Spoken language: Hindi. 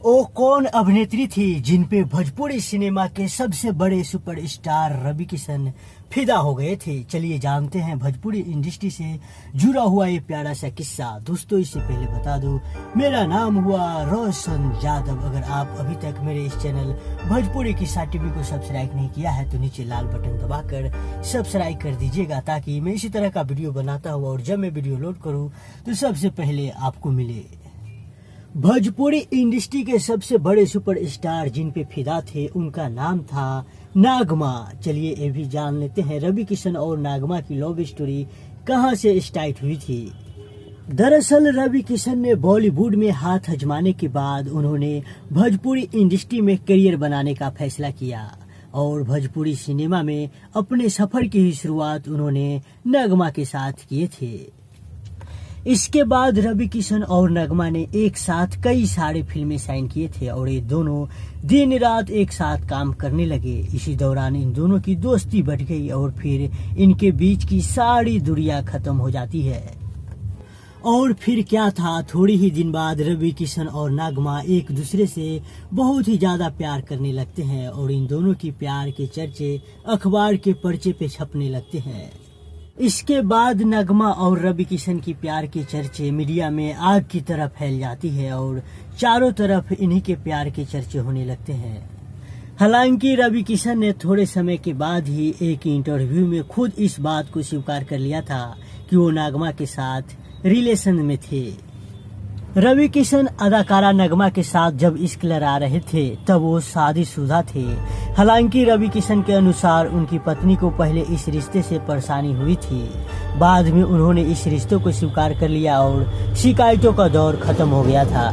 वो कौन अभिनेत्री थी जिन पे भोजपुरी सिनेमा के सबसे बड़े सुपरस्टार रवि किशन फिदा हो गए थे। चलिए जानते हैं भोजपुरी इंडस्ट्री से जुड़ा हुआ ये प्यारा सा किस्सा। दोस्तों इससे पहले बता दूं, मेरा नाम हुआ रोशन यादव। अगर आप अभी तक मेरे इस चैनल भोजपुरी किस्सा टीवी को सब्सक्राइब नहीं किया है तो नीचे लाल बटन दबाकर सब्सक्राइब कर दीजिएगा, ताकि मैं इसी तरह का वीडियो बनाता हूँ और जब मैं वीडियो लोड करूँ तो सबसे पहले आपको मिले। भोजपुरी इंडस्ट्री के सबसे बड़े सुपरस्टार जिन पे फिदा थे उनका नाम था नागमा। चलिए ये भी जान लेते हैं रवि किशन और नागमा की लव स्टोरी कहां से स्टार्ट हुई थी। दरअसल रवि किशन ने बॉलीवुड में हाथ आजमाने के बाद उन्होंने भोजपुरी इंडस्ट्री में करियर बनाने का फैसला किया और भोजपुरी सिनेमा में अपने सफर की शुरुआत उन्होंने नागमा के साथ किए थे। इसके बाद रवि किशन और नगमा ने एक साथ कई सारे फिल्में साइन किए थे और ये दोनों दिन रात एक साथ काम करने लगे। इसी दौरान इन दोनों की दोस्ती बढ़ गई और फिर इनके बीच की सारी दूरियां खत्म हो जाती है। और फिर क्या था, थोड़ी ही दिन बाद रवि किशन और नागमा एक दूसरे से बहुत ही ज्यादा प्यार करने लगते हैं और इन दोनों की प्यार के चर्चे अखबार के पर्चे पे छपने लगते हैं। इसके बाद नगमा और रवि किशन की प्यार के चर्चे मीडिया में आग की तरह फैल जाती है और चारों तरफ इन्हीं के प्यार के चर्चे होने लगते हैं। हालांकि रवि किशन ने थोड़े समय के बाद ही एक इंटरव्यू में खुद इस बात को स्वीकार कर लिया था कि वो नागमा के साथ रिलेशन में थे। रवि किशन अदाकारा नगमा के साथ जब इश्क लड़ा रहे थे तब वो शादीशुदा थे। हालांकि रवि किशन के अनुसार उनकी पत्नी को पहले इस रिश्ते से परेशानी हुई थी। बाद में उन्होंने इस रिश्ते को स्वीकार कर लिया और शिकायतों का दौर खत्म हो गया था।